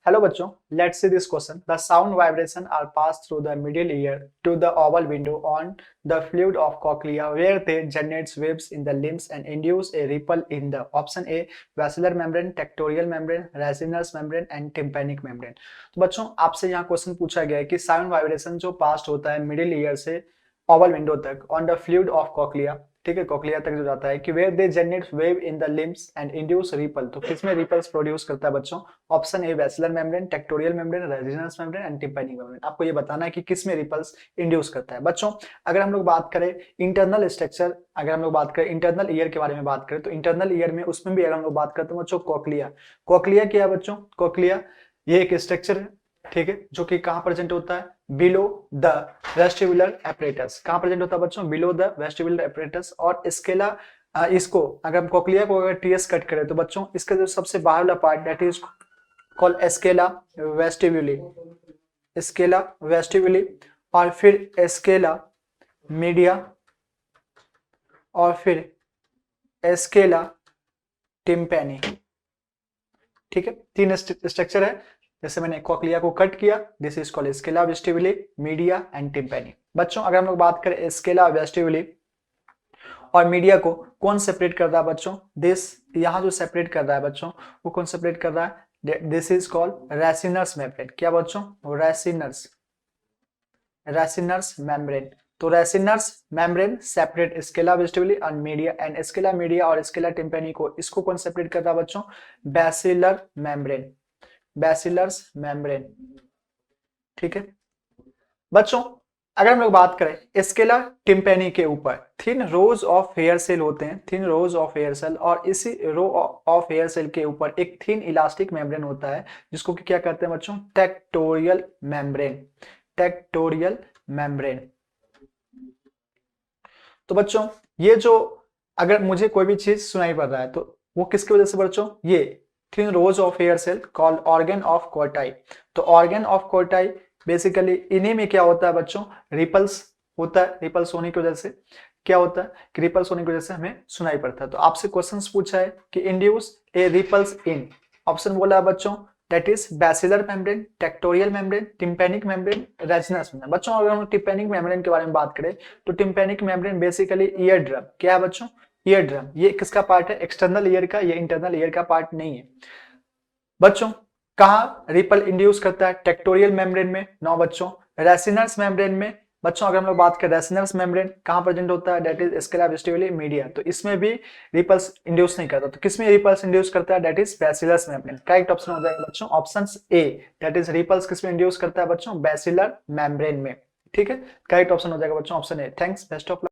Hello बच्चों, let's see this question. The sound vibration are passed through the middle ear to the oval window on the fluid of cochlea where they generate waves in the limbs and induce a ripple in the option A basilar membrane, tectorial membrane, racemose membrane and tympanic membrane. तो बच्चों आपसे यहाँ question पूछा गया है कि sound vibration जो past होता है मिडिल ईयर से ओवल विंडो तक on the fluid of cochlea, ठीक है, कॉक्लिया तक जो जाता है कि where they generate wave in the limbs and induce ripple, तो किसमें रिपल्स प्रोड्यूस करता है बच्चों? Option A basilar membrane, tectorial membrane, Reissner's membrane and tympanic membrane. आपको ये बताना है कि किसमें रिपल्स इंड्यूस करता है। बच्चों अगर हम लोग बात करें इंटरनल स्ट्रक्चर, अगर हम लोग बात करें इंटरनल ईयर के बारे में बात करें तो इंटरनल ईयर में उसमें भी अगर हम लोग बात करते हैं बच्चों कॉक्लिया, कॉक्लिया क्या है बच्चों? कॉक्लिया ये एक स्ट्रक्चर है, ठीक है, जो कि कहां प्रेजेंट होता है? Below the vestibular apparatus. कहां प्रेजेंट होता है बच्चों? Below the vestibular apparatus. और स्केला, इसको अगर हम कॉक्लिया को अगर टीएस कट करें तो बच्चों इसका जो सबसे बाहर वाला part that is called scala vestibuli, scala vestibuli, और फिर स्केला मीडिया, और फिर स्केला टिम्पैनी। ठीक है, तीन स्ट्रक्चर है। जैसे मैंने कॉक्लिया को कट किया, this is called scala vestibuli, media and tympani. बच्चों अगर हम लोग बात करें स्केला वेस्टिब्यूली और मीडिया को कौन सेपरेट कर रहा है बच्चों? दिस यहां जो सेपरेट कर रहा है बच्चों वो कौन सेपरेट कर रहा है? This is called Reissner's membrane. क्या बच्चों? Reissner's, Reissner's membrane. तो Reissner's membrane separate scala vestibuli और मीडिया, एंड स्केला मीडिया और स्केला टिम्पैनी को इसको कौन सेपरेट कर रहा है बच्चों? Basilar membrane, basilars membrane. ठीक है बच्चों, अगर हम लोग बात करें स्केला टिम्पैनी के ऊपर thin rows of hair cell होते हैं, thin rows of hair cell, और इसी रो ऑफ हेयर सेल के ऊपर एक थिन इलास्टिक मेम्ब्रेन होता है जिसको कि क्या कहते हैं बच्चों? Tectorial membrane, tectorial membrane. तो बच्चों ये जो अगर मुझे कोई भी चीज सुनाई पड़ रहा है तो वो किसकी वजह से बच्चों? ये thin rows of hair cell called organ of Corti. तो ऑर्गन ऑफ कोटाई बेसिकली इन्हीं में क्या होता है बच्चों? रिपल्स होता है। रिपल्स होने की वजह से क्या होता है कि रिपल्स होने की वजह से हमें सुनाई पड़ता है। तो आपसे क्वेश्चंस पूछा है कि induce a ripples in, option बोला है बच्चों that is basilar membrane, tectorial membrane, tympanic membrane, Reissner's membrane. बच्चों अगर हम टिम्पैनिक मेम्ब्रेन के बारे में बात करें तो tympanic membrane basically ear drum, क्या है बच्चों? Ear drum. ये किसका पार्ट है? एक्सटर्नल ईयर का, ये इंटरनल ईयर का पार्ट नहीं है। बच्चों कहां रिपल इंड्यूस करता है? टेक्टोरियल मेम्ब्रेन में। नौ बच्चों रेसिनर्स मेम्ब्रेन में। बच्चों अगर हम लोग बात करें रेसिनर्स मेम्ब्रेन कहां प्रेजेंट होता है? That is scala vestibuli, media. तो इसमें भी रिपल्स इंड्यूस नहीं करता। तो किसमें रिपल्स इंड्यूस करता है? That is basilar membrane. Correct option हो जाएगा बच्चों option A, that is ripples किसमें इंड्यूस करता है बच्चों? बैसिलर मेम्ब्रेन में। ठीक है, करेक्ट ऑप्शन हो जाएगा बच्चों option A. Thanks, best of luck.